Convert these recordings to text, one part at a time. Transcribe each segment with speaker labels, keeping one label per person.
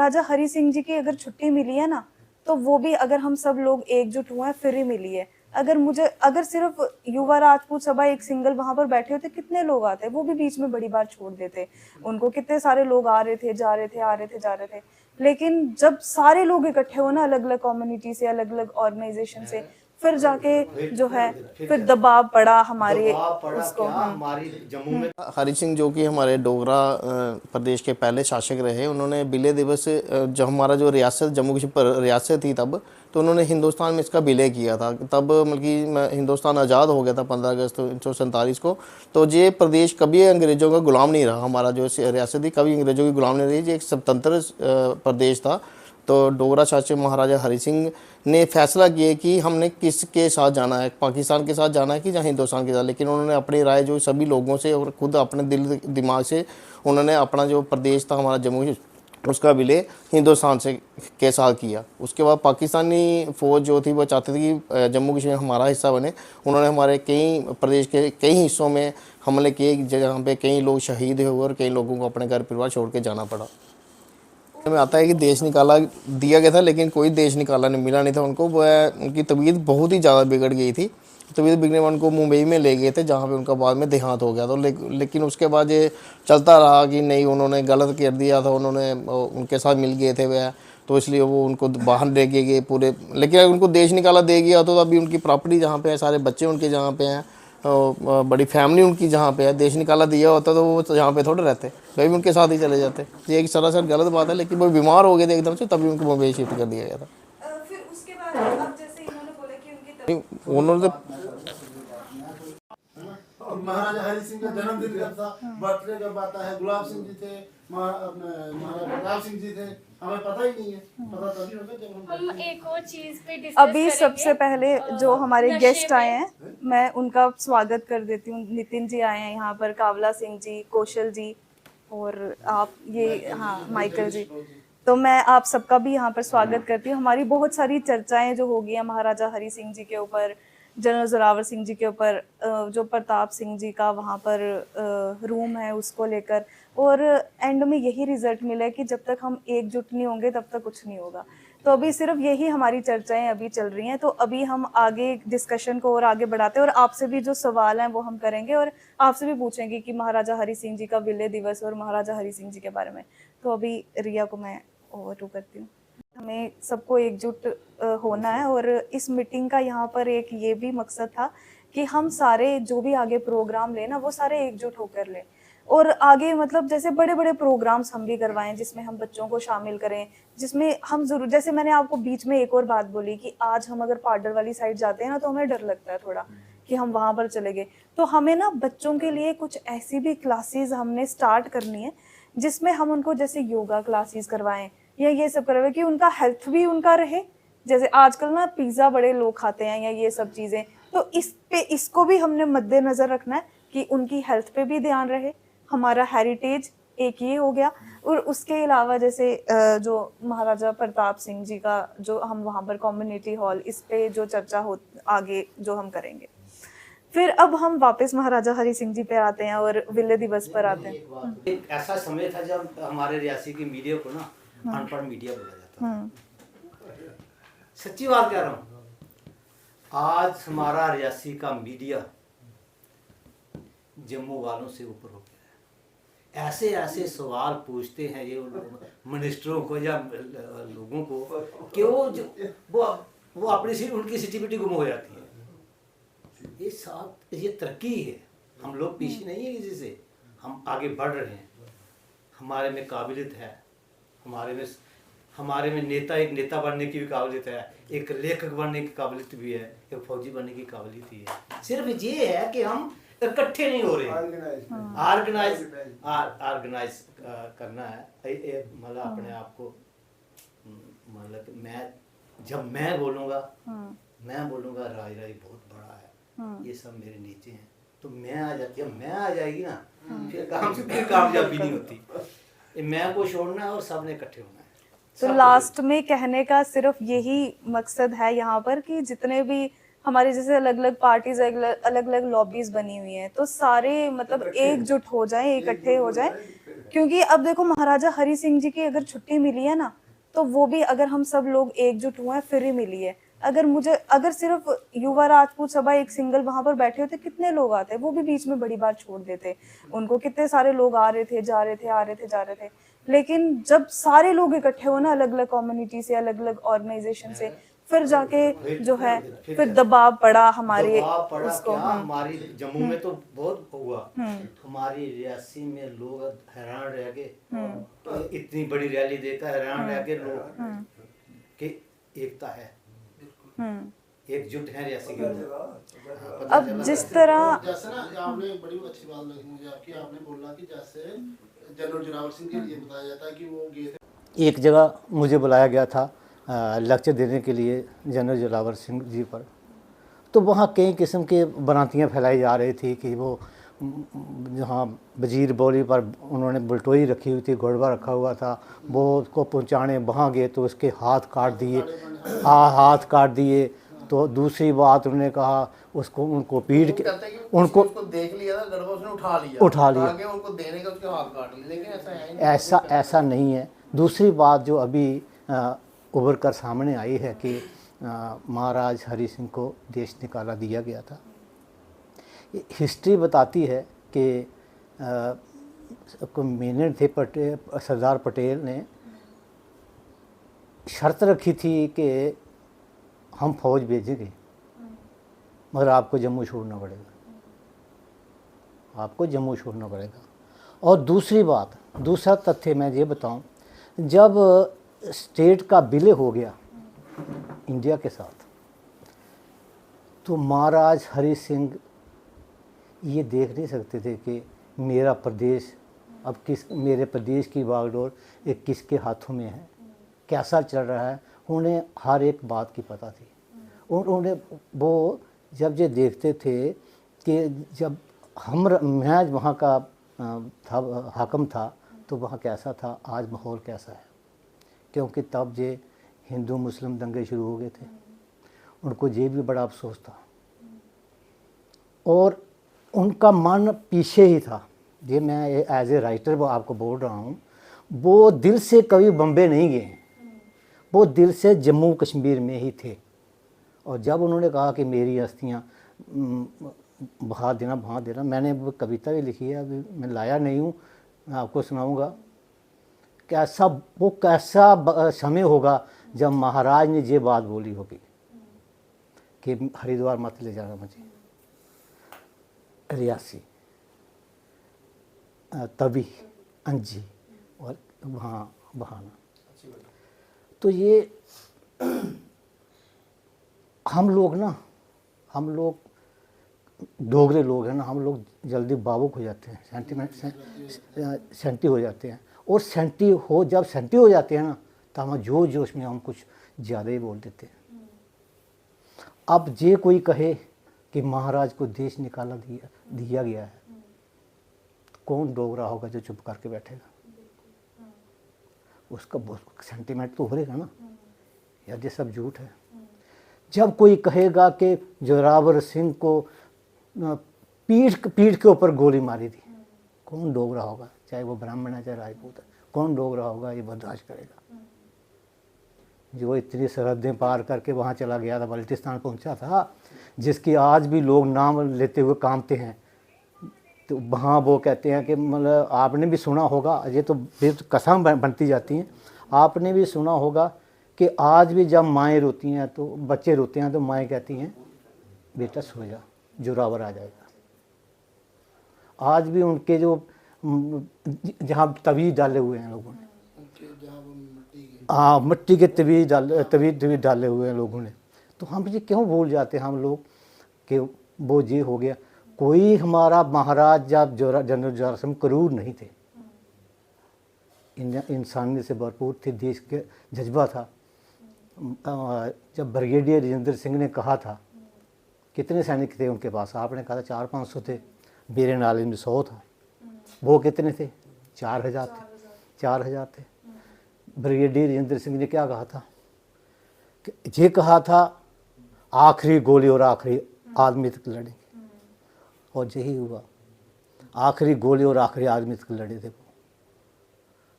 Speaker 1: महाराजा हरि सिंह जी की अगर छुट्टी मिली है ना, तो वो भी अगर हम सब लोग एकजुट हुए हैं फिर ही मिली है। अगर सिर्फ युवा राजपूत सभा एक सिंगल वहां पर बैठे होते, कितने लोग आते, वो भी बीच में बड़ी बार छोड़ देते। उनको कितने सारे लोग आ रहे थे, जा रहे थे, आ रहे थे, जा रहे थे। लेकिन जब सारे लोग इकट्ठे हो ना, अलग अलग कम्युनिटी से, अलग अलग ऑर्गेनाइजेशन से, फिर जाके जो है फिर दबाव पड़ा हमारे उसको।
Speaker 2: हमारी जम्मू में हरि सिंह जो कि हमारे डोगरा प्रदेश के पहले शासक रहे, उन्होंने विलय दिवस जो हमारा जो रियासत जम्मू कश्मीर रियासत थी तब, तो उन्होंने हिंदुस्तान में इसका विलय किया था। तब मतलब कि हिंदुस्तान आज़ाद हो गया था 15 अगस्त 1947 को। तो ये प्रदेश कभी अंग्रेज़ों का गुलाम नहीं रहा, हमारा जो रियासत थी कभी अंग्रेज़ों की गुलाम नहीं रही, ये एक स्वतंत्र प्रदेश था। तो डोगरा शासक महाराजा हरि सिंह ने फैसला किया कि हमने किसके साथ जाना है, पाकिस्तान के साथ जाना है कि या हिंदुस्तान के साथ। लेकिन उन्होंने अपनी राय जो सभी लोगों से और खुद अपने दिल दिमाग से उन्होंने अपना जो प्रदेश था हमारा जम्मू, उसका विलय हिंदुस्तान से के साथ किया। उसके बाद पाकिस्तानी फ़ौज जो थी वो चाहती थी कि जम्मू कश्मीर हमारा हिस्सा बने। उन्होंने हमारे कई प्रदेश के कई हिस्सों में हमले किए, जहाँ पे कई लोग शहीद हुए और कई लोगों को अपने घर परिवार छोड़ के जाना पड़ा। में आता है कि देश निकाला दिया गया था, लेकिन कोई देश निकाला नहीं, मिला नहीं था उनको। वह उनकी तबीयत बहुत ही ज़्यादा बिगड़ गई थी। तबीयत बिगड़ने में उनको मुंबई में ले गए थे, जहाँ पे उनका बाद में देहांत हो गया। तो लेकिन उसके बाद ये चलता रहा कि नहीं, उन्होंने गलत कर दिया था, उन्होंने उनके साथ मिल गए थे वह, तो इसलिए वो उनको बाहर ले के गए पूरे। लेकिन अगर उनको देश निकाला दे गया तो अभी उनकी प्रॉपर्टी जहाँ पे है, सारे बच्चे उनके जहाँ पे हैं, बड़ी फैमिली उनकी जहाँ पे है, देश निकाला दिया होता तो वो यहाँ पे थोड़े रहते, कभी भी उनके साथ ही चले जाते। ये एक सरासर गलत बात है। लेकिन वो बीमार हो गए थे एकदम से, तभी उनको मुंबई शिफ्ट कर दिया गया था।
Speaker 1: फिर उसके बाद अब जैसे इन्होंने बोला कि उनकी
Speaker 2: उन्होंने
Speaker 3: महाराजा हरि सिंह का जन्मदिन कब था, बर्थडे कब आता है, गुलाब सिंह जी थे, महाराजा प्रताप सिंह जी थे, हमें पता ही नहीं है। पता तभी होगा जब
Speaker 4: हम एक और चीज पे डिस्कस
Speaker 1: अभी सबसे पहले जो हमारे गेस्ट आए हैं, मैं उनका स्वागत कर देती हूँ। नितिन जी आए हैं यहाँ पर, कावला सिंह जी, कौशल जी, और आप ये, हाँ, माइकल जी। तो मैं आप सबका भी यहाँ पर स्वागत करती हूँ। हमारी बहुत सारी चर्चाएं जो हो गई हैं महाराजा हरि सिंह जी के ऊपर, जनरल जोरावर सिंह जी के ऊपर, जो प्रताप सिंह जी का वहाँ पर रूम है उसको लेकर, और एंड में यही रिजल्ट मिला है कि जब तक हम एकजुट नहीं होंगे तब तक कुछ नहीं होगा। तो अभी सिर्फ यही हमारी चर्चाएं अभी चल रही हैं। तो अभी हम आगे डिस्कशन को और आगे बढ़ाते हैं, और आपसे भी जो सवाल हैं वो हम करेंगे, और आपसे भी पूछेंगे कि महाराजा हरि सिंह जी का विलय दिवस और महाराजा हरि सिंह जी के बारे में। तो अभी रिया को मैं ओवर टू करती हूँ। हमें सबको एकजुट होना है, और इस मीटिंग का यहाँ पर एक ये भी मकसद था कि हम सारे जो भी आगे प्रोग्राम लें ना, वो सारे एकजुट होकर लें, और आगे मतलब जैसे बड़े बड़े प्रोग्राम्स हम भी करवाएं जिसमें हम बच्चों को शामिल करें, जिसमें हम जरूर, जैसे मैंने आपको बीच में एक और बात बोली कि आज हम अगर पार्डर वाली साइड जाते हैं ना, तो हमें डर लगता है थोड़ा कि हम वहां पर चले गए। तो हमें ना बच्चों के लिए कुछ ऐसी भी क्लासेस हमने स्टार्ट करनी है जिसमें हम उनको जैसे योगा क्लासेस करवाएं या ये सब करवाएं, कि उनका हेल्थ भी उनका रहे। जैसे आजकल ना पिज्जा बड़े लोग खाते हैं या ये सब चीजें, तो इस पे इसको भी हमने मद्देनजर रखना है कि उनकी हेल्थ पे भी ध्यान रहे। हमारा हेरिटेज एक ये हो गया, और उसके अलावा जैसे जो महाराजा प्रताप सिंह जी का जो हम वहाँ पर कम्युनिटी हॉल, इस पे जो चर्चा हो आगे जो हम करेंगे। फिर अब हम वापस महाराजा हरि सिंह जी पे आते हैं और विलय दिवस पर आते हैं।
Speaker 5: एक ऐसा समय था जब हमारे रियासी की मीडिया को ना अनपढ़ मीडिया बोला जाता था। सच्ची बात कह रहा हूँ, आज हमारा रियासी का मीडिया जम्मू वालों से ऊपर हो गया है। ऐसे ऐसे सवाल पूछते हैं ये मिनिस्टरों को या लोगों को कि वो अपनी सिर्फ उनकी सिटीबिटी गुम हो जाती है। ये तरक्की है, हम लोग पीछे नहीं है किसी से, हम आगे बढ़ रहे हैं। हमारे में काबिलियत है, हमारे में एक नेता बनने की भी काबिलियत है, एक लेखक बनने की काबिलियत भी है, एक फौजी बनने की काबिलियत भी है। सिर्फ ये है कि हम इकट्ठे नहीं हो रहे, ऑर्गेनाइज करना है। मतलब अपने आप को, मतलब जब मैं बोलूँगा राज बहुत बड़ा है, ये सब मेरे नीचे हैं, तो मैं आ जाएगी ना, फिर कामयाबी नहीं होती। मैं को छोड़ना है और सब ने इकट्ठे होना है।
Speaker 1: तो लास्ट में कहने का सिर्फ यही मकसद है यहाँ पर कि जितने भी हमारे जैसे अलग अलग पार्टीज, अलग अलग लॉबीज बनी हुई हैं, तो सारे मतलब एकजुट हो जाएं, इकट्ठे हो जाएं। क्योंकि अब देखो महाराजा हरि सिंह जी की अगर छुट्टी मिली है ना, तो वो भी अगर हम सब लोग एकजुट हुए हैं फिर ही मिली है। अगर सिर्फ युवा राजपूत सभा एक सिंगल वहां पर बैठे होते, कितने लोग आते, वो भी बीच में बड़ी बात छोड़ देते। उनको कितने सारे लोग आ रहे थे, जा रहे थे, आ रहे थे, जा रहे थे। लेकिन जब सारे लोग इकट्ठे हो ना, अलग अलग कम्युनिटी से, अलग अलग ऑर्गेनाइजेशन से, फिर जाके जो है फिर दबाव पड़ा हमारे
Speaker 5: दबाव पड़ा
Speaker 1: उसको।
Speaker 5: क्या, हमारी जम्मू में तो बहुत हुआ, हमारी रियासी में लोग हैरान रह गए, तो इतनी बड़ी रैली देखकर हैरान रह गए लोग कि एकता है, एकजुट है रियासी के लोग।
Speaker 1: अब जिस तरह
Speaker 3: जैसे ना आपने बड़ी अच्छी बात लगी मुझे आपकी, आपने बोला कि जैसे जनरल जोरावर सिंह के लिए बताया जाता है कि वो गए थे
Speaker 6: एक जगह मुझे बुलाया गया था लेक्चर देने के लिए जनरल जोरावर सिंह जी पर। तो वहाँ कई किस्म के भ्रांतियाँ फैलाई जा रही थी कि वो जहाँ वजीर बोली पर उन्होंने बुलटोई रखी हुई थी, घोड़वा रखा हुआ था, वो उसको पहुँचाने वहाँ गए तो उसके हाथ काट दिए, हाथ काट दिए। तो दूसरी बात उन्होंने कहा उसको, उनको पीट के उनको
Speaker 2: देख लिया था गढ़वा, उसने उठा लिया
Speaker 6: के
Speaker 2: उनको देने का, उसके हाथ काट लिए, लेकिन ऐसा है नहीं।
Speaker 6: ऐसा नहीं है। दूसरी बात जो अभी उभर कर सामने आई है कि महाराज हरि सिंह को देश निकाला दिया गया था। हिस्ट्री बताती है कि मेनर थे सरदार पटेल ने शर्त रखी थी कि हम फौज भेजेंगे मगर आपको जम्मू छोड़ना पड़ेगा, आपको जम्मू छोड़ना पड़ेगा। और दूसरी बात, दूसरा तथ्य मैं ये बताऊं, जब स्टेट का विलय हो गया इंडिया के साथ, तो महाराज हरि सिंह ये देख नहीं सकते थे कि मेरा प्रदेश अब मेरे प्रदेश की बागडोर एक किसके हाथों में है, कैसा चल रहा है। उन्हें हर एक बात की पता थी। उन्होंने वो जब ये देखते थे कि जब मैं वहाँ का हाकम था तो वहाँ कैसा था, आज माहौल कैसा है, क्योंकि तब ये हिंदू मुस्लिम दंगे शुरू हो गए थे। उनको ये भी बड़ा अफसोस था और उनका मन पीछे ही था। ये मैं एज ए राइटर वो आपको बोल रहा हूँ, वो दिल से कभी बम्बे नहीं गए, वो दिल से जम्मू कश्मीर में ही थे। और जब उन्होंने कहा कि मेरी अस्थियाँ बहा देना, मैंने वो कविता भी लिखी है, अभी मैं लाया नहीं हूँ, मैं आपको सुनाऊँगा। कैसा समय होगा जब महाराज ने ये बात बोली होगी कि हरिद्वार मत ले जाना मुझे, रियासी, तभी, अंजी और वहाँ बहाना। तो ये हम लोग डोगरे लोग हैं ना, हम लोग जल्दी भावुक हो जाते हैं, सेंटी हो जाते हैं। और जब सेंटी हो जाते हैं ना, तो हम जोश में हम कुछ ज़्यादा ही बोल देते हैं। अब जे कोई कहे कि महाराज को देश निकाला दिया गया है, तो कौन डोगरा होगा जो चुप करके बैठेगा? उसका सेंटीमेंट तो उभरेगा ना, यार ये सब झूठ है। जब कोई कहेगा कि जोरावर सिंह को पीठ के ऊपर गोली मारी थी, कौन डोगरा होगा, चाहे वो ब्राह्मण है चाहे राजपूत है, कौन डोगरा होगा ये बर्दाश्त करेगा? जो इतनी सरहदें पार करके वहाँ चला गया था, बल्टिस्तान पहुँचा था, जिसकी आज भी लोग नाम लेते हुए कांपते हैं। तो वहाँ वो कहते हैं कि मतलब आपने भी सुना होगा, ये तो कसम बनती जाती हैं, आपने भी सुना होगा कि आज भी जब माएँ रोती हैं तो बच्चे रोते हैं तो माएँ कहती हैं बेटा सो जा, जोरावर आ जाएगा। आज भी उनके जो जहाँ तवीज़ डाले हुए हैं लोगों ने, हाँ मिट्टी के तवीज़ डाले हुए हैं लोगों ने। तो हम ये क्यों भूल जाते हैं हम लोग कि वो ये हो गया। कोई हमारा महाराज जब जनरल जोरावर सिंह क्रूर नहीं थे, इंसानियत से भरपूर थे, देश के जज्बा था। जब ब्रिगेडियर राजेंद्र सिंह ने कहा था, कितने सैनिक थे उनके पास, आपने कहा था 400-500 थे, मेरे नाले में 100 था, वो कितने थे? 4000 थे, 4000 थे। ब्रिगेडियर राजेंद्र सिंह ने क्या कहा था? ये कहा था आखिरी गोली और आखिरी आदमी तक लड़ेंगे। और यही हुआ, आखिरी गोली और आखिरी आदमी तक लड़े थे वो।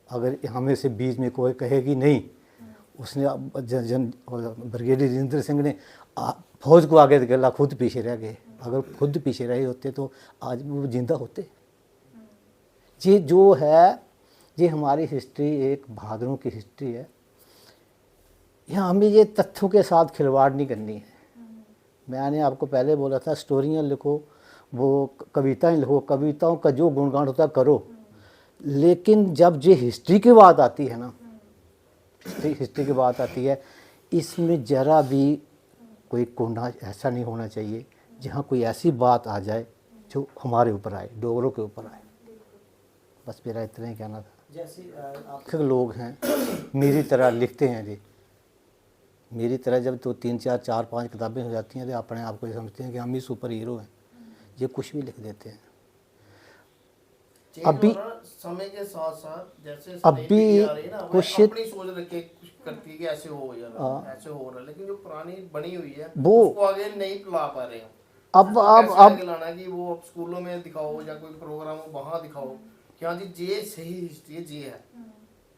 Speaker 6: अगर हमें से बीच में कोई कहेगी नहीं, उसने ब्रिगेडियर राजेंद्र सिंह ने फौज को आगे धकेला, खुद पीछे रह गए। अगर खुद पीछे रहे होते तो आज वो जिंदा होते। ये जो है, ये हमारी हिस्ट्री एक बहादुरों की हिस्ट्री है। यहाँ हमें ये तथ्यों के साथ खिलवाड़ नहीं करनी है। मैंने आपको पहले बोला था, स्टोरियाँ लिखो, वो कविताएं लिखो, कविताओं का जो गुणगान होता है करो, लेकिन जब ये हिस्ट्री की बात आती है ना, हिस्ट्री की बात आती है, इसमें ज़रा भी कोई कोना ऐसा नहीं होना चाहिए जहाँ कोई ऐसी बात आ जाए जो हमारे ऊपर आए, डोगरों के ऊपर आए। बस मेरा इतना ही कहना था।
Speaker 7: जैसे आप
Speaker 6: लोग हैं मेरी तरह लिखते हैं जी, मेरी तरह जब तो 3 4 5 किताबें हो जाती हैं तो अपने आप को ये समझते हैं कि हम ही सुपर हीरो हैं, ये कुछ भी लिख देते हैं। अभी
Speaker 2: समय के साथ साथ जैसे
Speaker 6: अभी
Speaker 2: आ रही है ना,
Speaker 6: कुछ
Speaker 2: अपनी सोच रखे कुछ करती है कि ऐसे हो यार, ऐसे हो रहा है, लेकिन जो पुरानी बनी हुई है
Speaker 6: वो
Speaker 2: उसको आगे नहीं ला पा रहे हैं।
Speaker 6: अब
Speaker 2: कैसे लाना है कि वो अब स्कूलों में दिखाओ या कोई प्रोग्राम हो वहाँ दिखाओ कि हाँ जी ये सही हिस्ट्री जी है।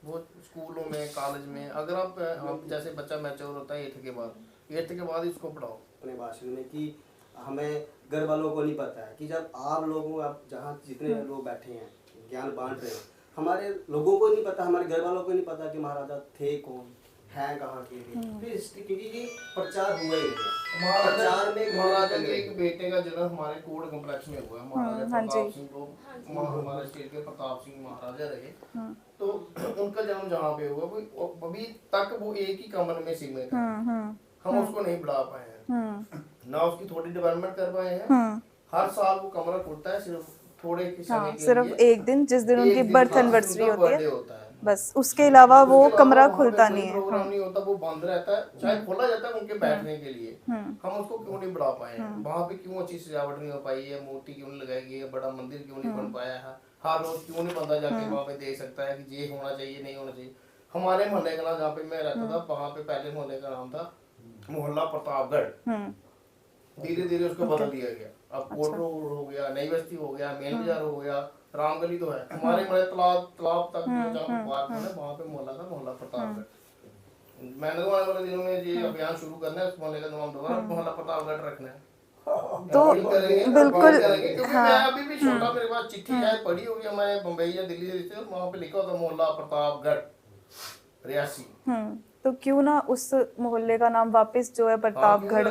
Speaker 2: वो स्कूलों में, कॉलेज में अगर आप जैसे बच्चा मैच्योर होता है 8th के बाद इसको पढ़ाओ।
Speaker 7: अपने भाषण में कि हमें घर वालों को नहीं पता है कि जब आप लोगों, आप जहाँ जितने लोग बैठे हैं ज्ञान बांट रहे हैं, हमारे लोगों को नहीं पता, हमारे घर वालों को नहीं पता कि महाराजा थे कौन, हैं कहाँ के थे। फिर क्योंकि ये प्रचार हुआ ही नहीं। प्रचार में
Speaker 2: महाराजा के एक बेटे का जन्म हमारे कोट कॉम्प्लेक्स में हुआ है। महाराजा प्रताप सिंह को, हमारे स्टेट के प्रताप सिंह महाराजा रहे, तो उनका जन्म जहाँ पे हुआ वो अभी तक वो एक ही कमरे में सीमित है। हम उसको नहीं बढ़ा पाए हैं, ना उसकी थोड़ी डेवलपमेंट कर पाए हैं। हर साल वो कमरा खुलता है सिर्फ थोड़े के समय के
Speaker 1: सिर्फ
Speaker 2: लिए,
Speaker 1: एक दिन, जिस दिन उनकी बर्थ एनिवर्सरी होती
Speaker 2: बर्थडे
Speaker 1: है,
Speaker 2: होता है।
Speaker 1: बस उसके अलावा वो
Speaker 2: उसके अलावा
Speaker 1: कमरा
Speaker 2: वहाँ पे
Speaker 1: खुलता
Speaker 2: कोई
Speaker 1: नहीं है।
Speaker 2: प्रोग्राम नहीं होता, वो बंद रहता है, चाहे खोला जाता है उनके बैठने के लिए। हम उसको क्यों नहीं बढ़ा पाए हैं? वहाँ पे क्यों अच्छी सजावट नहीं हो पाई है? मूर्ति क्यों नहीं लगाई गई है? बड़ा मंदिर क्यों नहीं बन पाया है? हर रोज क्यों नहीं बंदा जाके वहाँ पे देख सकता है कि ये होना चाहिए, नहीं होना चाहिए? हमारे मोहल्ले का नाम, जहाँ पे मैं रहता था, वहाँ पे पहले मोहल्ले का नाम था मोहल्ला प्रतापगढ़। धीरे धीरे उसको बदल दिया गया, अब कोट रोड हो गया, नई बस्ती हो गया, मेन बाजार हो गया, रामगली तो है। हमारे बड़े तालाब तक जहाँ पार्क है वहाँ पे मोहल्ला था मोहल्ला प्रतापगढ़। मैंने तो आने वाले दिनों में ये अभियान शुरू करना है, उस मोहल्ले का नाम दोबारा मोहल्ला प्रतापगढ़ रखना है।
Speaker 1: तो बिल्कुल,
Speaker 2: क्योंकि मैं अभी भी छोटा, मेरे पास चिट्ठी है पढ़ी होगी, हमारे बम्बई या दिल्ली से रिश्ते, वहाँ पे लिखा होता मोहल्ला प्रतापगढ़ रियासी।
Speaker 1: तो क्यों ना उस मोहल्ले का नाम वापस जो है प्रतापगढ़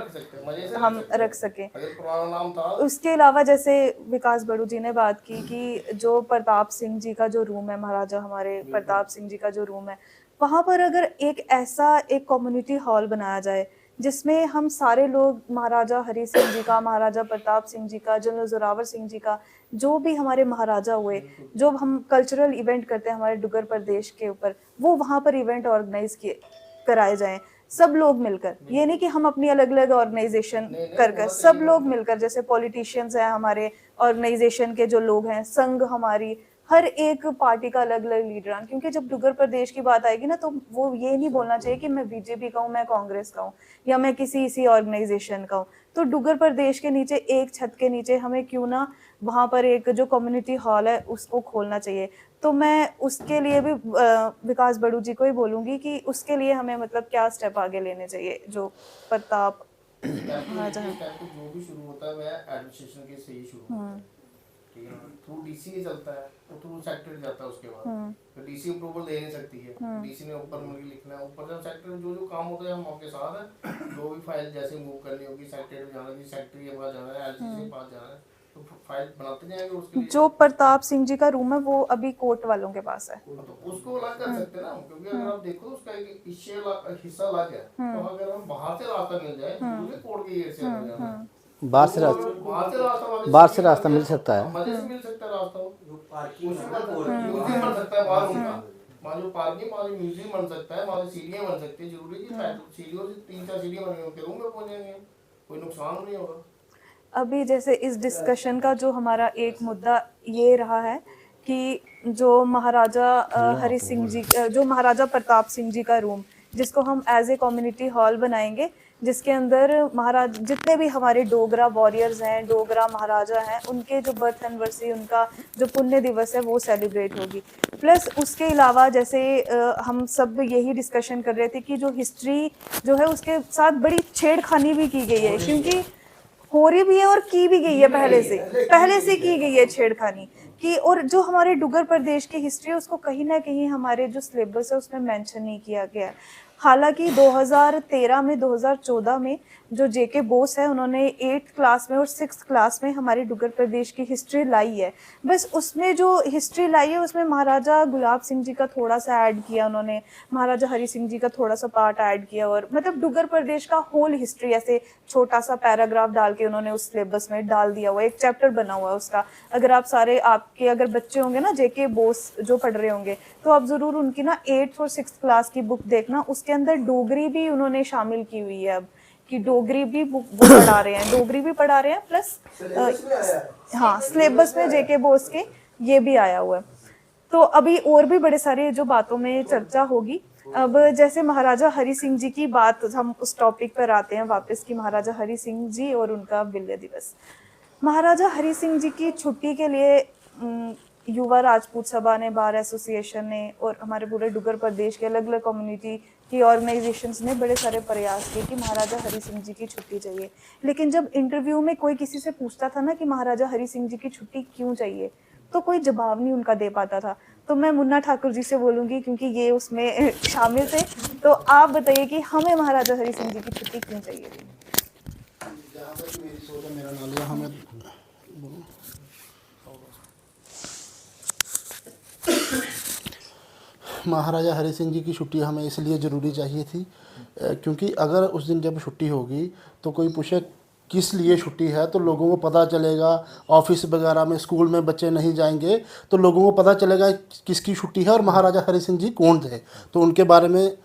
Speaker 1: हम रख सके।
Speaker 2: अगर पुराना नाम था।
Speaker 1: उसके अलावा जैसे विकास बड़ू जी ने बात की कि जो प्रताप सिंह जी का जो रूम है, महाराजा हमारे प्रताप सिंह जी का जो रूम है, वहाँ पर अगर एक ऐसा एक कम्युनिटी हॉल बनाया जाए जिसमें हम सारे लोग महाराजा हरि सिंह जी का, महाराजा प्रताप सिंह जी का, जनरल जोरावर सिंह जी का, जो भी हमारे महाराजा हुए, जो हम कल्चरल इवेंट करते हैं हमारे डुग्गर प्रदेश के ऊपर, वो वहाँ पर इवेंट ऑर्गेनाइज किए कराए जाएं, सब लोग मिलकर। ये नहीं कि हम अपनी अलग अलग ऑर्गेनाइजेशन कर सब लोग मिलकर, जैसे पॉलिटिशियंस हैं हमारे, ऑर्गेनाइजेशन के जो लोग हैं, संघ हमारी, हर एक पार्टी का अलग अलग लीडर। क्योंकि जब डुग्गर प्रदेश की बात आएगी ना, तो वो ये नहीं बोलना चाहिए कि मैं बीजेपी का हूँ, मैं कांग्रेस का हूँ, या मैं किसी इसी ऑर्गेनाइजेशन का हूँ। तो डुग्गर प्रदेश के नीचे, एक छत के नीचे, हमें क्यों ना वहाँ पर एक जो कम्युनिटी हॉल है उसको खोलना चाहिए। तो मैं उसके लिए भी विकास बड़ू जी को ही बोलूँगी कि उसके लिए हमें मतलब क्या स्टेप आगे लेने चाहिए। जो प्रताप
Speaker 2: जो भी शुरू होता है वह एडमिनिस्ट्रेशन के से ही शुरू होता है, ठीक है, थ्रू डीसी चलता है, तो थ्रू सेक्रेटरी जाता है, उसके बाद तो डीसी अप्रूवल दे नहीं सकती है, डीसी ने ऊपर मुझे लिखना है, ऊपर जब सेक्रेटरी जो काम होता है हम आपके साथ है, जो भी फाइल जैसे मूव करनी होगी, सेक्रेटरी जाना है, सेक्रेटरी के पास जाना है, एलसीसी के पास जाना है, तो फाइल बनाते जाएंगे उसके लिए।
Speaker 1: जो प्रताप सिंह जी का रूम है वो अभी कोर्ट वालों के पास है,
Speaker 2: तो उसको अलग कर सकते हैं ना, क्योंकि अगर आप देखो उसका एक हिस्सा अलग है, तो अगर हम बाहर से रास्ता मिल जाए तो कोर्ट के गेट से हो जाना है,
Speaker 6: बाहर से रास्ता मिल सकता है,
Speaker 2: मजे से मिल सकता है रास्ता, पार्किंग बन सकता है बाहर उनका, वहाँ जो पार्किंग, वहाँ म्यूजियम बन सकता है, वहाँ सीढ़ियाँ बन सकती है, जरूरी है सीढ़ियों से 3-4 सीढ़ियाँ बनी होंगी, रूम में पहुँचेंगे, कोई नुकसान नहीं होगा।
Speaker 1: अभी जैसे इस डिस्कशन का जो हमारा एक मुद्दा ये रहा है कि जो महाराजा हरि सिंह जी, जो महाराजा प्रताप सिंह जी का रूम, जिसको हम एज ए कम्युनिटी हॉल बनाएंगे, जिसके अंदर महाराज जितने भी हमारे डोगरा वॉरियर्स हैं, डोगरा महाराजा हैं, उनके जो बर्थ एनिवर्सरी, उनका जो पुण्य दिवस है वो सेलिब्रेट होगी। प्लस उसके अलावा जैसे हम सब यही डिस्कशन कर रहे थे कि जो हिस्ट्री जो है उसके साथ बड़ी छेड़खानी भी की गई है, क्योंकि हो रही भी है और की भी गई है, पहले से की गई है छेड़खानी कि, और जो हमारे डुग्गर प्रदेश की हिस्ट्री है उसको कहीं ना कहीं हमारे जो सिलेबस है उसमें मेंशन नहीं किया गया है। हालांकि 2013 में 2014 में जो जेके बोस है उन्होंने 8th क्लास में और 6th क्लास में हमारे डुग्गर प्रदेश की हिस्ट्री लाई है। बस उसमें जो हिस्ट्री लाई है उसमें महाराजा गुलाब सिंह जी का थोड़ा सा ऐड किया उन्होंने, महाराजा हरि सिंह जी का थोड़ा सा पार्ट ऐड किया, और मतलब डुग्गर प्रदेश का होल हिस्ट्री ऐसे छोटा सा पैराग्राफ डाल के उन्होंने उस सिलेबस में डाल दिया हुआ है, एक चैप्टर बना हुआ है उसका। अगर आप सारे आपके अगर बच्चे होंगे ना जेके बोस जो पढ़ रहे होंगे तो आप जरूर उनकी ना 8th और 6th क्लास की बुक देखना, उसके अंदर डोगरी भी उन्होंने शामिल की हुई है अब, कि डोगरी भी बुक पढ़ा रहे हैं, डोगरी भी पढ़ा रहे हैं, प्लस हाँ सिलेबस में जेके बोस के ये भी आया हुआ है। तो अभी और भी बड़े सारे जो बातों में चर्चा होगी। अब जैसे महाराजा हरि सिंह जी की बात, हम उस टॉपिक पर आते हैं वापस कि महाराजा हरि सिंह जी और उनका विलय दिवस। महाराजा हरि सिंह जी की छुट्टी के लिए युवा राजपूत सभा ने, बार एसोसिएशन ने और हमारे पूरे डुग्गर प्रदेश के अलग अलग कम्युनिटी की ऑर्गेनाइजेशंस ने बड़े सारे प्रयास किए कि महाराजा हरि सिंह जी की छुट्टी चाहिए। लेकिन जब इंटरव्यू में कोई किसी से पूछता था ना कि महाराजा हरि सिंह जी की छुट्टी क्यों चाहिए, तो कोई जवाब नहीं उनका दे पाता था। तो मैं मुन्ना ठाकुर जी से बोलूँगी क्योंकि ये उसमें शामिल थे, तो आप बताइए कि हमें महाराजा हरि सिंह जी की छुट्टी क्यों चाहिए थी?
Speaker 3: जहाँ तक मेरी सोच है, मेरा नालिया हमें महाराजा हरि सिंह जी की छुट्टी हमें इसलिए ज़रूरी चाहिए थी क्योंकि अगर उस दिन जब छुट्टी होगी तो कोई पूछे किस लिए छुट्टी है तो लोगों को पता चलेगा। ऑफिस वगैरह में, स्कूल में बच्चे नहीं जाएंगे तो लोगों को पता चलेगा किसकी छुट्टी है और महाराजा हरि सिंह जी कौन थे, तो उनके बारे में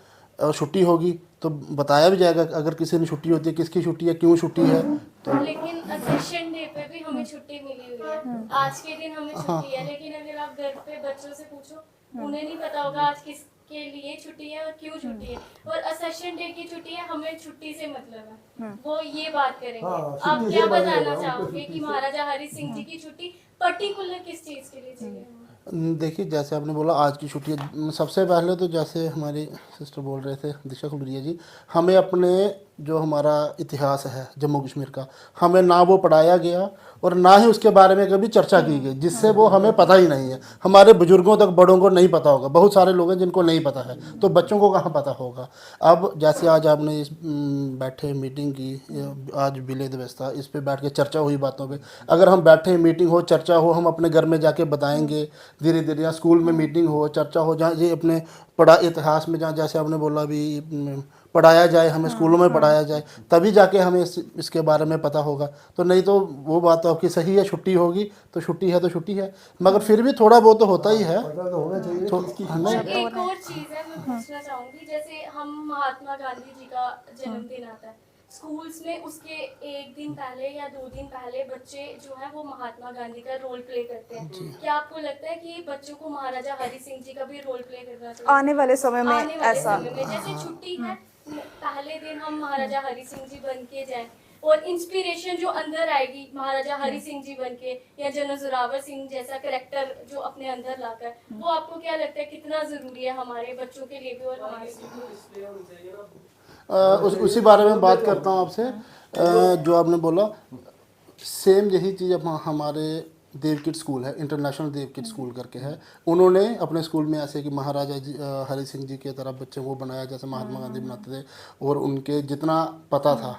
Speaker 3: छुट्टी होगी तो बताया भी जाएगा। अगर किसी ने छुट्टी होती है, किसकी छुट्टी है, क्यों छुट्टी है। तो
Speaker 4: लेकिन असेशन डे पे भी हमें छुट्टी मिली हुई है, आज के दिन हमें छुट्टी है, लेकिन अगर आप घर पे बच्चों से पूछो उन्हें नहीं पता होगा आज किसके लिए छुट्टी है और क्यों छुट्टी है। और असेशन डे की छुट्टी है, हमें छुट्टी से मतलब है, वो ये बात करेंगे। आप क्या बताना चाहोगे कि महाराजा हरि सिंह जी की छुट्टी पर्टिकुलर किस चीज के लिए चाहिए?
Speaker 3: देखिए, जैसे आपने बोला आज की छुट्टी है, सबसे पहले तो जैसे हमारी सिस्टर बोल रहे थे दिशा खुलरिया जी, हमें अपने जो हमारा इतिहास है जम्मू कश्मीर का, हमें ना वो पढ़ाया गया और ना ही उसके बारे में कभी चर्चा की गई, जिससे वो हमें पता ही नहीं है। हमारे बुजुर्गों तक, बड़ों को नहीं पता होगा, बहुत सारे लोग हैं जिनको नहीं पता है, तो बच्चों को कहाँ पता होगा। अब जैसे आज आपने इस बैठे मीटिंग की, आज विलय दिवस था, इस पे बैठ के चर्चा हुई बातों पे। अगर हम बैठे मीटिंग हो, चर्चा हो, हम अपने घर में जाके बताएंगे धीरे धीरे, या स्कूल में मीटिंग हो, चर्चा हो, जहाँ ये अपने पढ़ा इतिहास में, जहाँ जैसे आपने बोला भी पढ़ाया जाए, हमें स्कूलों में पढ़ाया जाए, तभी जाके हमें इसके बारे में पता होगा। तो नहीं तो वो बात तो आपकी सही है, छुट्टी होगी तो छुट्टी है तो छुट्टी है, मगर फिर भी थोड़ा बहुत तो होता ही है।
Speaker 4: और एक और चीज है मैं पूछना चाहूंगी, जैसे हम महात्मा गांधी जी का जन्मदिन आता है स्कूल्स में, उसके एक दिन पहले या 2 दिन पहले बच्चे जो है वो महात्मा गांधी का रोल प्ले करते हैं। क्या आपको लगता है कि बच्चों को महाराजा हरि सिंह जी का भी रोल प्ले करना चाहिए
Speaker 1: आने वाले समय में?
Speaker 4: आने वाले
Speaker 1: ऐसा
Speaker 4: समय में जैसे छुट्टी है, पहले दिन हम महाराजा हरि सिंह जी बन के जाएं, और इंस्पिरेशन जो अंदर आएगी महाराजा हरि सिंह जी बन के, या जनरल जोरावर सिंह जैसा कैरेक्टर जो अपने अंदर लाकर, वो आपको क्या लगता है कितना जरूरी है हमारे बच्चों के लिए भी और हमारे लिए?
Speaker 3: उसी बारे में बात करता हूँ आपसे। जो आपने बोला सेम यही चीज़ अब हमारे देवकिट स्कूल है, इंटरनेशनल देवकिट स्कूल करके है, उन्होंने अपने स्कूल में ऐसे कि महाराजा हरि सिंह जी की तरह बच्चे को बनाया जैसे महात्मा गांधी बनाते थे, और उनके जितना पता था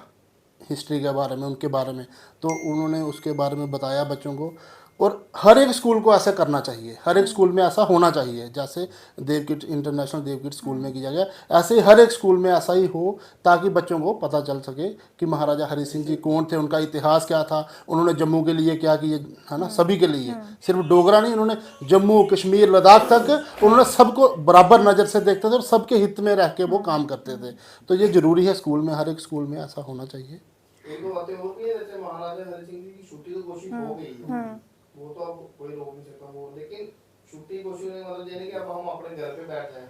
Speaker 3: हिस्ट्री के बारे में, उनके बारे में, तो उन्होंने उसके बारे में बताया बच्चों को। और हर एक स्कूल को ऐसा करना चाहिए, हर एक स्कूल में ऐसा होना चाहिए, जैसे देवकिट इंटरनेशनल देवकिट स्कूल में किया गया, ऐसे ही हर एक स्कूल में ऐसा ही हो, ताकि बच्चों को पता चल सके कि महाराजा हरि सिंह जी कौन थे, उनका इतिहास क्या था, उन्होंने जम्मू के लिए क्या किया, है ना, सभी के लिए, सिर्फ डोगरा नहीं, उन्होंने जम्मू कश्मीर लद्दाख तक उन्होंने सबको बराबर नज़र से देखते थे और सबके हित में रह के वो काम करते थे। तो ये ज़रूरी है, स्कूल में, हर एक स्कूल में ऐसा होना चाहिए।
Speaker 2: एक दो बातें और भी है, जैसे महाराजा हरि सिंह जी की छुट्टी तो घोषित हो गई है, वो तो अब कोई रोक नहीं सकता वो, लेकिन छुट्टी घोषित मतलब ये नहीं कि अब हम अपने घर पे बैठ जाएं,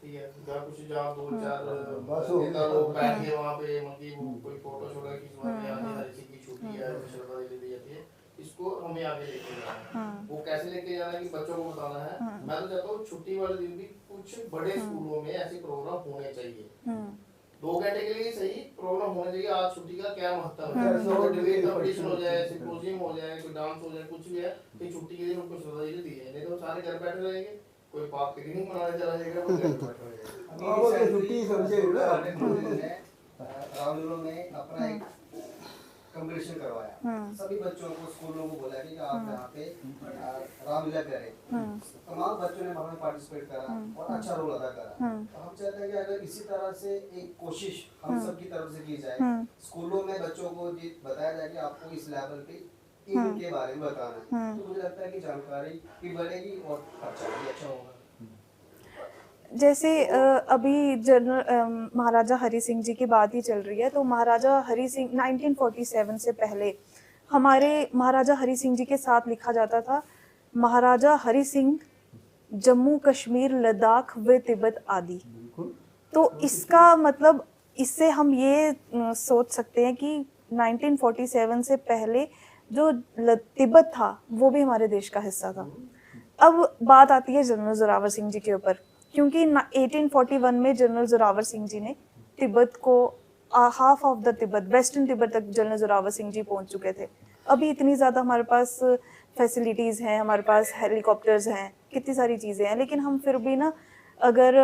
Speaker 2: ठीक है, जहाँ कुछ जहाँ 2-4 नेता लोग बैठ के वहाँ पे मतलब कोई फोटो शोटो खिंचवा के आगे हर चीज की छुट्टी है, श्रद्धांजलि दी जाती है, इसको हमें आगे लेके जाना है। वो कैसे लेके जाना है कि बच्चों को बताना है। मैं तो चाहता हूँ छुट्टी वाले दिन भी कुछ बड़े स्कूलों में ऐसे प्रोग्राम होने चाहिए, 2 घंटे के लिए सही प्रोग्राम होना चाहिए। आज छुट्टी का क्या महत्व है, डिबेट कंपटीशन हो जाए, सिम्पोजियम हो जाए, कोई डांस हो जाए, कुछ भी है, तो छुट्टी के दिन उनको श्रद्धांजलि दी है। नहीं तो सारे घर बैठे रहेंगे, कोई पाप की नहीं मनाने चला जाएगा, कोई घर बैठे रहेगा।
Speaker 7: छुट्टी समझे रामलीला में अपना एक कंपटीशन करवाया, सभी बच्चों को, स्कूलों को बोला कि आप यहाँ पे रामलीला करें। तमाम बच्चों ने वहाँ में पार्टिसिपेट करा और अच्छा रोल अदा करा। तो हम चाहते हैं कि अगर इसी तरह से एक कोशिश हम सब की तरफ से की जाए, स्कूलों में बच्चों को बताया जाए कि आपको इस लेवल पे इनके बारे में बताना है, तो मुझे लगता है कि जानकारी भी बढ़ेगी और खर्चा भी अच्छा होगा।
Speaker 1: जैसे अभी जनरल महाराजा हरि सिंह जी की बात ही चल रही है, तो महाराजा हरि सिंह 1947 से पहले हमारे महाराजा हरि सिंह जी के साथ लिखा जाता था महाराजा हरि सिंह जम्मू कश्मीर लद्दाख व तिब्बत आदि। तो इसका मतलब इससे हम ये सोच सकते हैं कि 1947 से पहले जो तिब्बत था वो भी हमारे देश का हिस्सा था। अब बात आती है जनरल जोरावर सिंह जी के ऊपर, क्योंकि 1841 में जनरल जोरावर सिंह जी ने तिब्बत को half of the Tibet, western Tibet तक जनरल जोरावर सिंह जी पहुंच चुके थे। अभी इतनी ज़्यादा हमारे पास फैसिलिटीज़ हैं, हमारे पास हेलीकॉप्टर्स हैं, कितनी सारी चीज़ें हैं, लेकिन हम फिर भी ना, अगर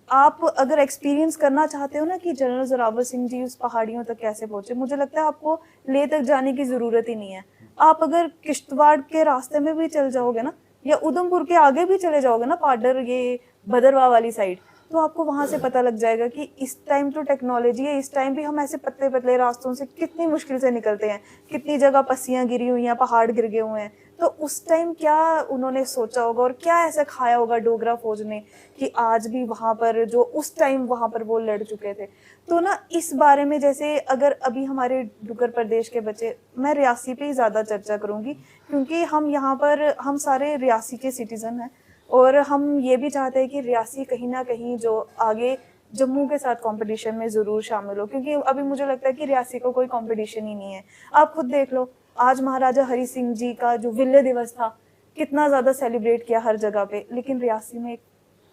Speaker 1: आप अगर एक्सपीरियंस करना चाहते हो ना कि जनरल जोरावर सिंह जी उस पहाड़ियों तक कैसे पहुंचे, मुझे लगता है आपको लेह तक जाने की ज़रूरत ही नहीं है। आप अगर किश्तवाड़ के रास्ते में भी चल जाओगे ना, या उधमपुर के आगे भी चले जाओगे ना, पाडर ये भदरवाह वाली साइड, तो आपको वहाँ से पता लग जाएगा कि इस टाइम तो टेक्नोलॉजी है, इस टाइम भी हम ऐसे पतले पतले रास्तों से कितनी मुश्किल से निकलते हैं, कितनी जगह पस्सियाँ गिरी हुई हैं, पहाड़ गिर गए हुए हैं। तो उस टाइम क्या उन्होंने सोचा होगा और क्या ऐसा खाया होगा डोगरा फौज ने कि आज भी वहाँ पर जो उस टाइम वहाँ पर वो लड़ चुके थे। तो ना इस बारे में, जैसे अगर अभी हमारे डुग्गर प्रदेश के बच्चे, मैं रियासी पे ही ज़्यादा चर्चा करूँगी क्योंकि हम यहाँ पर हम सारे रियासी के सिटीज़न हैं और हम ये भी चाहते हैं कि रियासी कहीं ना कहीं जो आगे जम्मू के साथ कंपटीशन में ज़रूर शामिल हो, क्योंकि अभी मुझे लगता है कि रियासी को कोई कंपटीशन ही नहीं है। आप खुद देख लो, आज महाराजा हरि सिंह जी का जो विलय दिवस था कितना ज़्यादा सेलिब्रेट किया हर जगह पे, लेकिन रियासी में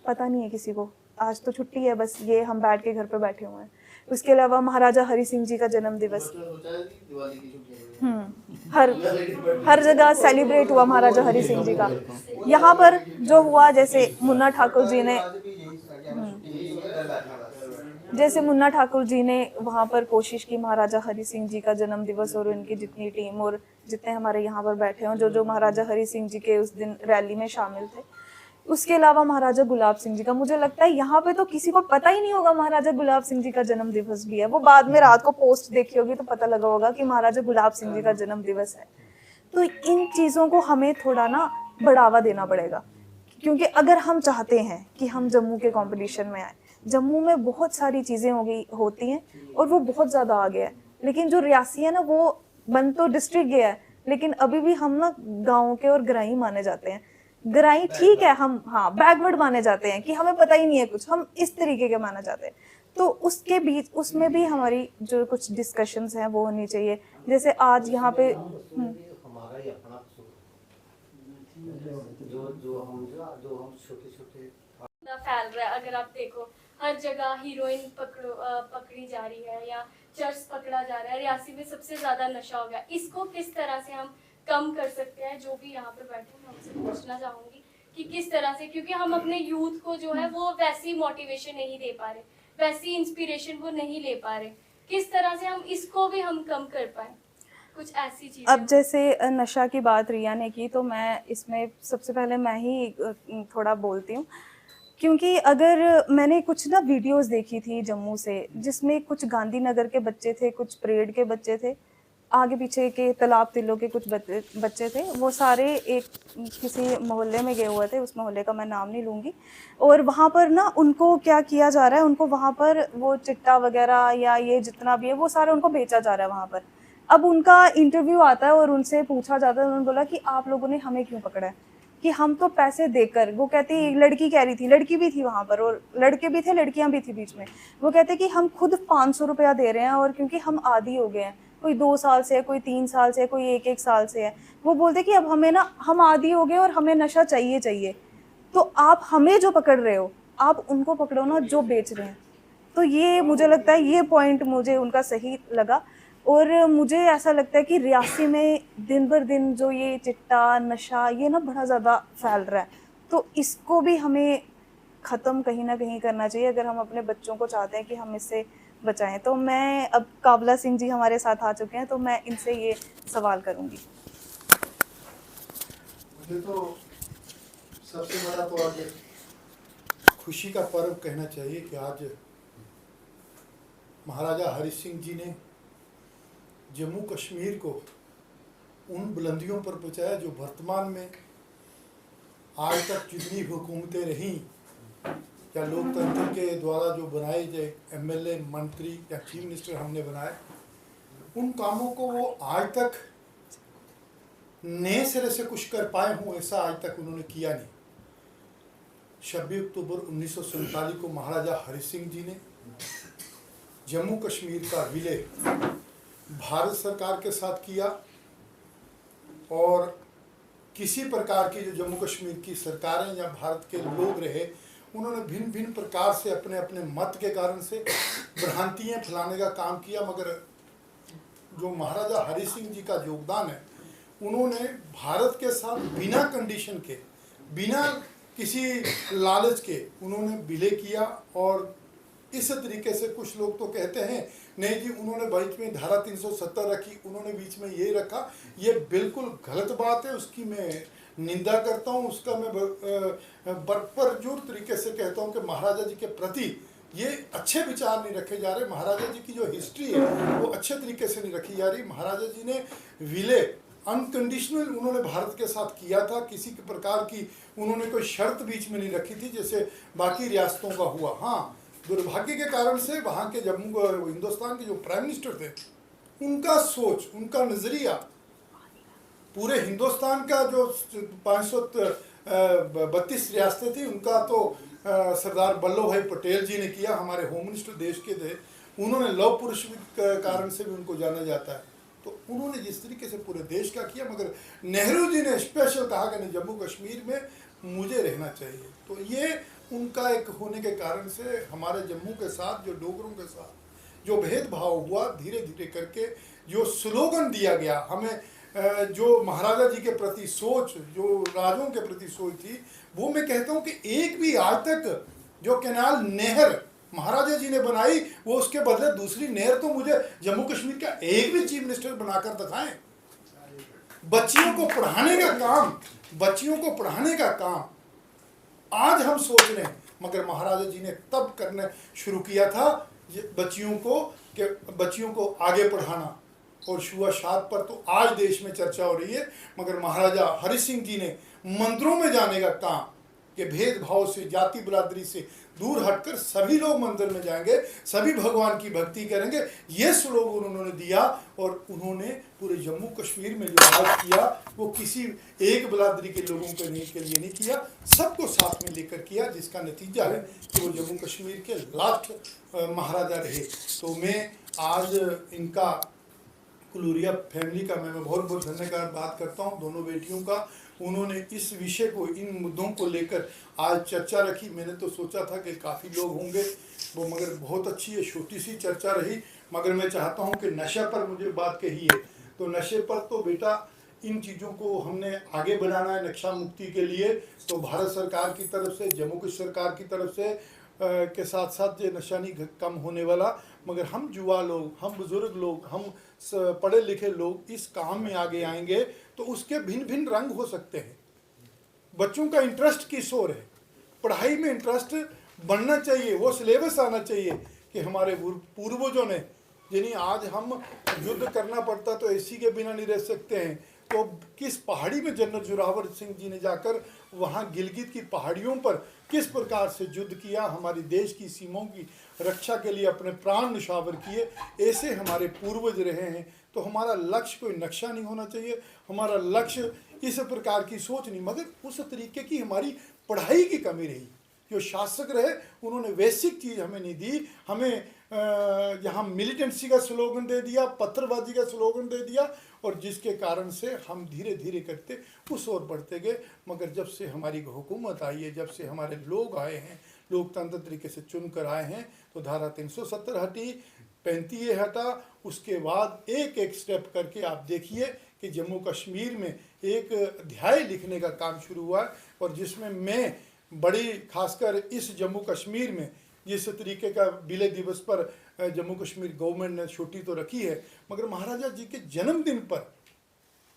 Speaker 1: पता नहीं है किसी को। आज तो छुट्टी है, बस ये हम बैठ के घर पे बैठे हुए हैं। उसके अलावा महाराजा हरि सिंह जी का जन्म दिवस हर जगह सेलिब्रेट हुआ महाराजा हरि सिंह जी का। यहाँ पर जो हुआ, जैसे मुन्ना ठाकुर जी ने वहाँ पर कोशिश की महाराजा हरि सिंह जी का जन्म दिवस, और उनकी जितनी टीम और जितने हमारे यहाँ पर बैठे हों जो महाराजा हरि सिंह जी के उस दिन रैली में शामिल थे। उसके अलावा महाराजा गुलाब सिंह जी का, मुझे लगता है यहाँ पे तो किसी को पता ही नहीं होगा महाराजा गुलाब सिंह जी का जन्म दिवस भी है। वो बाद में रात को पोस्ट देखी होगी तो पता लगा होगा कि महाराजा गुलाब सिंह जी का जन्म दिवस है। तो इन चीज़ों को हमें थोड़ा ना बढ़ावा देना पड़ेगा, क्योंकि अगर हम चाहते हैं कि हम जम्मू के कंपटीशन में आए, जम्मू में बहुत सारी चीज़ें होती हैं और वो बहुत ज़्यादा आगे है, लेकिन जो रियासी है ना, वो बन तो डिस्ट्रिक्ट गया है, लेकिन अभी भी हम ना गाँव के और ग्राई माने जाते हैं। ग्राई ठीक है, हम बैकवर्ड माने जाते हैं कि हमें पता ही नहीं है कुछ, हम इस तरीके के माने जाते हैं। तो उसके बीच उसमें भी हमारी जो कुछ डिस्कशंस हैं वो होनी चाहिए। जैसे आज यहाँ पे
Speaker 5: हमारा ही अपना जो हम छोटे
Speaker 4: फैल रहा है। अगर आप देखो हर जगह हीरोइन पकड़ी जा रही है या चर्च पकड़ा जा रहा है। रियासी में सबसे ज्यादा नशा हो गया। इसको किस तरह से हम कम कर सकते हैं? जो भी यहाँ पे बैठे हैं, मैं आपसे पूछना चाहूंगी कि किस तरह से, क्योंकि हम अपने यूथ को जो है वो वैसी मोटिवेशन नहीं दे पा रहे, वैसी इंस्पिरेशन वो नहीं ले पा रहे। किस तरह से हम इसको भी हम कम कर पाए, कुछ ऐसी चीजें।
Speaker 1: अब जैसे नशा की बात रिया ने की, तो मैं इसमें सबसे पहले मैं ही थोड़ा बोलती हूँ, क्योंकि अगर मैंने कुछ ना वीडियोस देखी थी जम्मू से, जिसमें कुछ गांधीनगर के बच्चे थे, कुछ परेड के बच्चे थे, आगे पीछे के तालाब तिल्लों के कुछ बच्चे थे। वो सारे एक किसी मोहल्ले में गए हुए थे, उस मोहल्ले का मैं नाम नहीं लूँगी, और वहाँ पर ना उनको क्या किया जा रहा है, उनको वहाँ पर वो चिट्टा वगैरह या ये जितना भी है वो सारा उनको बेचा जा रहा है वहाँ पर। अब उनका इंटरव्यू आता है और उनसे पूछा जाता है, उन्होंने बोला कि आप लोगों ने हमें क्यों पकड़ा है, कि हम तो पैसे देकर, वो कहते एक लड़की कह रही थी, लड़की भी थी वहाँ पर और लड़के भी थे, लड़कियाँ भी थी बीच में, वो कहते कि हम खुद 500 रुपया दे रहे हैं और क्योंकि हम आदी हो गए हैं, कोई 2 साल से है, कोई 3 साल से है, कोई 1-1 साल से है, वो बोलते कि अब हमें ना, हम आदी हो गए और हमें नशा चाहिए चाहिए, तो आप हमें जो पकड़ रहे हो आप उनको पकड़ो ना जो बेच रहे हैं। तो ये मुझे लगता है ये पॉइंट मुझे उनका सही लगा। और मुझे ऐसा लगता है कि रियासी में दिन बर दिन जो ये चिट्टा नशा ये ना बड़ा ज़्यादा फैल रहा है, तो इसको भी हमें ख़त्म कहीं ना कहीं करना चाहिए अगर हम अपने बच्चों को चाहते हैं कि हम इससे बचाएं। तो मैं, अब काबला सिंह जी हमारे साथ आ चुके हैं, तो मैं इनसे ये सवाल करूँगी।
Speaker 8: मुझे तो सबसे बड़ा तो आज खुशी का पर्व कहना चाहिए कि आज महाराजा हरि सिंह जी ने जम्मू कश्मीर को उन बुलंदियों पर पहुंचाया जो वर्तमान में आज तक जितनी हुकूमतें रहीं या लोकतंत्र के द्वारा जो बनाए गए एमएलए, मंत्री या चीफ मिनिस्टर हमने बनाए, उन कामों को वो आज तक नए सिरे से कुछ कर पाए हों ऐसा आज तक उन्होंने किया नहीं। 26 अक्टूबर 1947 को महाराजा हरि सिंह जी ने जम्मू कश्मीर का विलय भारत सरकार के साथ किया और किसी प्रकार की जो जम्मू कश्मीर की सरकारें या भारत के लोग रहे, उन्होंने भिन्न भिन्न प्रकार से अपने अपने मत के कारण से भ्रांतियाँ फैलाने का काम किया, मगर जो महाराजा हरि सिंह जी का योगदान है, उन्होंने भारत के साथ बिना कंडीशन के, बिना किसी लालच के उन्होंने विलय किया। और इस तरीके से कुछ लोग तो कहते हैं नहीं जी उन्होंने बीच में धारा 370 रखी, उन्होंने बीच में ये रखा, ये बिल्कुल गलत बात है, उसकी मैं निंदा करता हूँ, उसका मैं बरजोर तरीके से कहता हूँ कि महाराजा जी के प्रति ये अच्छे विचार नहीं रखे जा रहे। महाराजा जी की जो हिस्ट्री है वो अच्छे तरीके से नहीं रखी जा रही। महाराजा जी ने विलय अनकंडीशनल उन्होंने भारत के साथ किया था, किसी प्रकार की उन्होंने कोई शर्त बीच में नहीं रखी थी जैसे बाकी रियासतों का हुआ। हाँ, दुर्भाग्य के कारण से वहाँ के जम्मू हिंदुस्तान के जो प्राइम मिनिस्टर थे, उनका सोच, उनका नज़रिया पूरे हिंदुस्तान का जो 532 रियासतें थी उनका तो सरदार वल्लभ भाई पटेल जी ने किया, हमारे होम मिनिस्टर देश के थे, उन्होंने लौह पुरुष के कारण से भी उनको जाना जाता है। तो उन्होंने जिस तरीके से पूरे देश का किया, मगर नेहरू जी ने स्पेशल कहा कि नहीं जम्मू कश्मीर में मुझे रहना चाहिए। तो ये उनका एक होने के कारण से हमारे जम्मू के साथ जो डोगरों के साथ जो भेदभाव हुआ, धीरे धीरे करके जो स्लोगन दिया गया, हमें जो महाराजा जी के प्रति सोच, जो राजों के प्रति सोच थी, वो मैं कहता हूँ कि एक भी आज तक जो कैनाल नहर महाराजा जी ने बनाई, वो उसके बदले दूसरी नहर तो मुझे जम्मू कश्मीर का एक भी चीफ मिनिस्टर बनाकर दिखाएं। बच्चियों को पढ़ाने का काम, बच्चियों को पढ़ाने का काम आज हम सोच रहे हैं, मगर महाराजा जी ने तब करने शुरू किया था बच्चियों को आगे पढ़ाना। और छुआछूत पर तो आज देश में चर्चा हो रही है, मगर महाराजा हरि सिंह जी ने मंदिरों में जाने का काम कि भेदभाव से, जाति बिरादरी से दूर हटकर सभी लोग मंदिर में जाएंगे, सभी भगवान की भक्ति करेंगे, ये स्लोगन उन्होंने दिया। और उन्होंने पूरे जम्मू कश्मीर में जो राज किया वो किसी एक बिरादरी के लोगों के लिए नहीं किया, सबको साथ में लेकर किया, जिसका नतीजा है कि वो जम्मू कश्मीर के लास्ट महाराजा रहे। तो मैं आज इनका कुलूरिया फैमिली का मैं बहुत बहुत धन्यवाद बात करता हूँ, दोनों बेटियों का। उन्होंने इस विषय को, इन मुद्दों को लेकर आज चर्चा रखी। मैंने तो सोचा था कि काफ़ी लोग होंगे वो, मगर बहुत अच्छी है, छोटी सी चर्चा रही। मगर मैं चाहता हूँ कि नशे पर मुझे बात कही है, तो नशे पर तो बेटा इन चीज़ों को हमने आगे बढ़ाना है नशा मुक्ति के लिए। तो भारत सरकार की तरफ से, जम्मू कश्मीर सरकार की तरफ से के साथ साथ ये नशा नहीं कम होने वाला, मगर हम युवा लोग, हम बुज़ुर्ग लोग, हम पढ़े लिखे लोग इस काम में आगे आएंगे तो उसके भिन्न भिन्न रंग हो सकते हैं। बच्चों का इंटरेस्ट किस ओर है, पढ़ाई में इंटरेस्ट बनना चाहिए, वो सिलेबस आना चाहिए कि हमारे पूर्वजों ने, यानी आज हम युद्ध करना पड़ता तो एसी के बिना नहीं रह सकते हैं, तो किस पहाड़ी में जनरल जोरावर सिंह जी ने जाकर वहाँ गिलगित की पहाड़ियों पर किस प्रकार से युद्ध किया, हमारे देश की सीमाओं की रक्षा के लिए अपने प्राण निछावर किए, ऐसे हमारे पूर्वज रहे हैं। तो हमारा लक्ष्य कोई नक्शा नहीं होना चाहिए, हमारा लक्ष्य इस प्रकार की सोच नहीं, मगर उस तरीके की हमारी पढ़ाई की कमी रही। जो शासक रहे उन्होंने बेसिक चीज़ हमें नहीं दी, हमें यहाँ मिलिटेंसी का स्लोगन दे दिया, पत्थरबाजी का स्लोगन दे दिया, और जिसके कारण से हम धीरे धीरे करते उस ओर बढ़ते गए। मगर जब से हमारी हुकूमत आई है, जब से हमारे लोग आए हैं, लोकतंत्र तरीके से चुन कर आए हैं, तो धारा 370 हटी, 35 हटा, उसके बाद एक एक स्टेप करके आप देखिए कि जम्मू कश्मीर में एक अध्याय लिखने का काम शुरू हुआ है, और जिसमें मैं बड़ी खासकर इस जम्मू कश्मीर में जिस तरीके का विलय दिवस पर जम्मू कश्मीर गवर्नमेंट ने छुट्टी तो रखी है, मगर महाराजा जी के जन्मदिन पर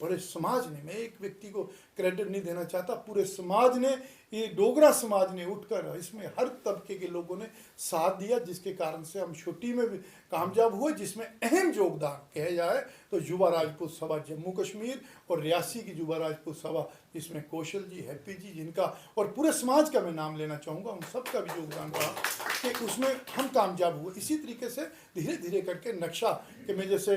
Speaker 8: पूरे समाज ने, मैं एक व्यक्ति को क्रेडिट नहीं देना चाहता, पूरे समाज ने, ये डोगरा समाज ने उठकर इसमें हर तबके के लोगों ने साथ दिया, जिसके कारण से हम छुट्टी में भी कामयाब हुए। जिसमें अहम योगदान कहा जाए तो युवा राजपूत सभा जम्मू कश्मीर और रियासी की युवा राजपूत सभा, जिसमें कौशल जी, हैप्पी जी, जिनका और पूरे समाज का मैं नाम लेना चाहूँगा, उन सब का भी योगदान रहा कि उसमें हम कामयाब हुए। इसी तरीके से धीरे धीरे करके नक्शा कि मैं जैसे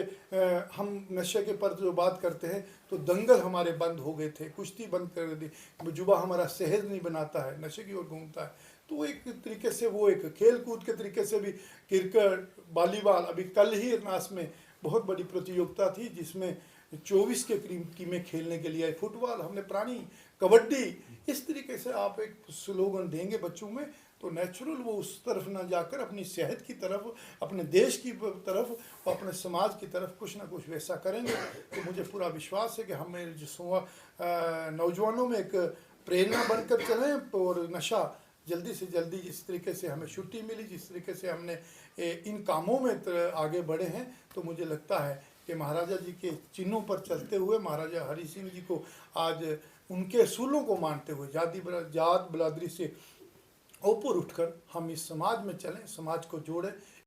Speaker 8: हम नशे के पर जो बात करते हैं, तो दंगल हमारे बंद हो गए थे, कुश्ती बंद कर दी, युवा हमारा सेहत नहीं बनाता है, नशे की ओर घूमता है, तो एक तरीके से वो एक खेल कूद के तरीके से भी क्रिकेट, वॉलीबॉल, अभी कल ही इरनास में बहुत बड़ी प्रतियोगिता थी जिसमें 24 के करीब टीमें खेलने के लिए आई, फुटबॉल, हमने पुरानी कबड्डी, इस तरीके से आप एक स्लोगन देंगे बच्चों में तो नेचुरल वो उस तरफ ना जाकर अपनी सेहत की तरफ, अपने देश की तरफ और अपने समाज की तरफ कुछ ना कुछ वैसा करेंगे। तो मुझे पूरा विश्वास है कि हमें जो नौजवानों में एक प्रेरणा बनकर चलें, और नशा जल्दी से जल्दी, जिस तरीके से हमें छुट्टी मिली, जिस तरीके से हमने इन कामों में आगे बढ़े हैं, तो मुझे लगता है कि महाराजा जी के चिन्हों पर चलते हुए, महाराजा हरि सिंह जी को आज उनके असूलों को मानते हुए, जात बरादरी से ऊपर उठकर हम इस समाज में चलें, समाज को जोड़ें।